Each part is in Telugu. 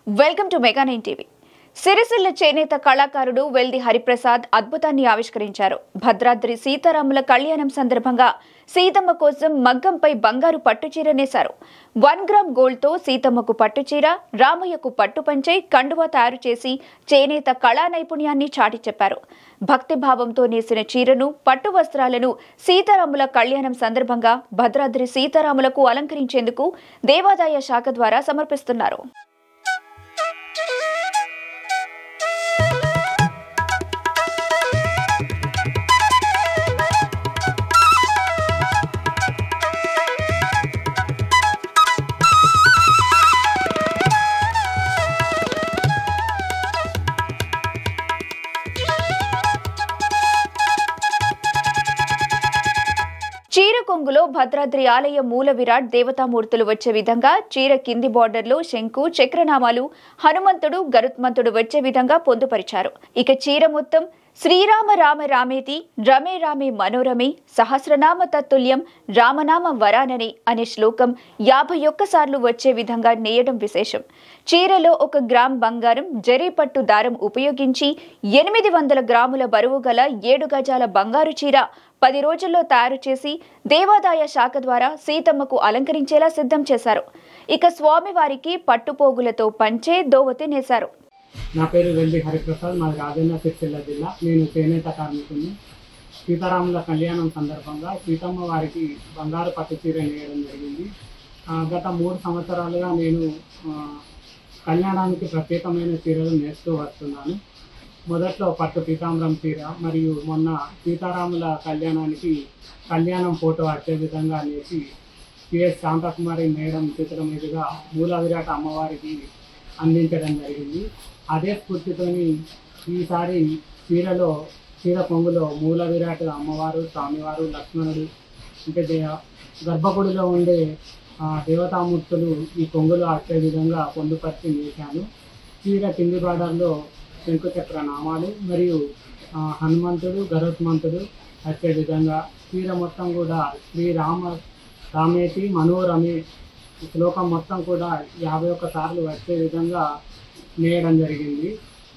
Welcome to mega 9 TV. Sircilla చేనేత కళాకారుడు వెల్ది హరిప్రసాద్ అద్భుతాన్ని ఆవిష్కరించారు. భద్రాద్రి సీతారాముల కళ్యాణం సందర్భంగా సీతమ్మ కోసం మగ్గంపై బంగారు పట్టుచీర నేశారు. 1 గ్రామ్ గోల్డ్తో సీతమ్మకు పట్టుచీర, రామయ్యకు పట్టుపంచై కండువా తయారు చేసి చేనేత కళా నైపుణ్యాన్ని చాటి చెప్పారు. భక్తిభావంతో నేసిన చీరను, పట్టు వస్త్రాలను సీతారాముల కళ్యాణం సందర్భంగా భద్రాద్రి సీతారాములకు అలంకరించేందుకు దేవాదాయ శాఖ ద్వారా సమర్పిస్తున్నారు. చీర కొంగులో భద్రాద్రి ఆలయ మూల విరాట్ దేవతామూర్తులు వచ్చే విధంగా, చీర కింది బార్డర్లో శంకు, చక్రనామాలు, హనుమంతుడు, గరుత్మంతుడు వచ్చే విధంగా పొందుపరిచారు. ఇక చీర మొత్తం శ్రీరామ రామ రామేతి రమే రామే మనోరమే సహస్రనామ తత్తుల్యం రామనామ వరాననే అనే శ్లోకం 51 సార్లు వచ్చే విధంగా నేయడం విశేషం. చీరలో 1 గ్రామ్ బంగారం జరీ పట్టు దారం ఉపయోగించి 800 గ్రాముల బరువు గల 7 గజాల బంగారు చీర 10 రోజుల్లో తయారు చేసి దేవాదాయ శాఖ ద్వారా సీతమ్మకు అలంకరించేలా సిద్ధం చేశారు. ఇక స్వామివారికి పట్టుపోగులతో పంచే దోవతి నేశారు. నా పేరు వెల్ది హరిప్రసాద్, మాది రాజన్న సిరిసిల్ల జిల్లా. నేను చేనేత కార్మికుని. సీతారాముల కళ్యాణం సందర్భంగా సీతమ్మ వారికి బంగారు పట్టు చీర నేయడం జరిగింది. గత 3 సంవత్సరాలుగా నేను కళ్యాణానికి ప్రత్యేకమైన చీరలు నేస్తూ వస్తున్నాను. మొదట్లో పట్టు పీతాంబరం చీర, మరియు మొన్న సీతారాముల కళ్యాణానికి కళ్యాణం ఫోటో వచ్చే విధంగా నేసి పిఎస్ శాంతకుమారి మేడం చేతుల మీదుగా మూల విరాట్ అమ్మవారికి అందించడం జరిగింది. అదే స్ఫూర్తితోని ఈసారి చీర కొంగులో మూల విరాట్ అమ్మవారు, స్వామివారు, లక్ష్మణుడు, అంటే గర్భగుడిలో ఉండే దేవతామూర్తులు ఈ కొంగులో వచ్చే విధంగా పొందుపరిచి నేశాను. చీర కింది బార్డర్లో శంకుచక్ర నామాలు మరియు హనుమంతుడు, గరుత్మంతుడు వచ్చే విధంగా, చీర మొత్తం కూడా శ్రీరామ రామేతి మనోరమే శ్లోకం మొత్తం కూడా 51 సార్లు వచ్చే విధంగా నేయడం జరిగింది.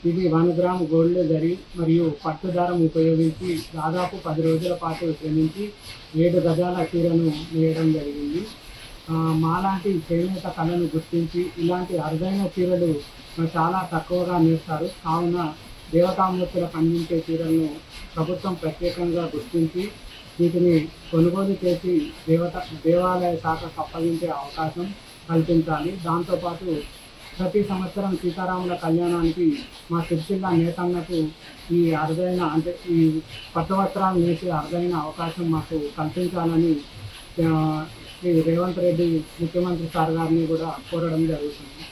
ఇది 1 గ్రామ్ గోల్డ్ జరీ మరియు పట్టుదారం ఉపయోగించి దాదాపు 10 రోజుల పాటు శ్రమించి 7 గజాల చీరను నేయడం జరిగింది. మాలాంటి చేనేత కళను గుర్తించి ఇలాంటి అరుదైన చీరలు చాలా తక్కువగా నేస్తారు. కావున దేవతామూర్తులకు అందించే చీరలను ప్రభుత్వం ప్రత్యేకంగా గుర్తించి వీటిని కొనుగోలు చేసి దేవాలయ శాఖకు అప్పగించే అవకాశం కల్పించాలి. దాంతోపాటు ప్రతి సంవత్సరం సీతారాముల కళ్యాణానికి మా సిరిసిల్ల నేతన్నకు ఈ అరుదైన, అంటే ఈ పట్టు వస్త్రాలు నేసే అరుదైన అవకాశం మాకు కల్పించాలని శ్రీ రేవంత్ రెడ్డి ముఖ్యమంత్రి సార్ గారిని కూడా కోరడం జరుగుతుంది.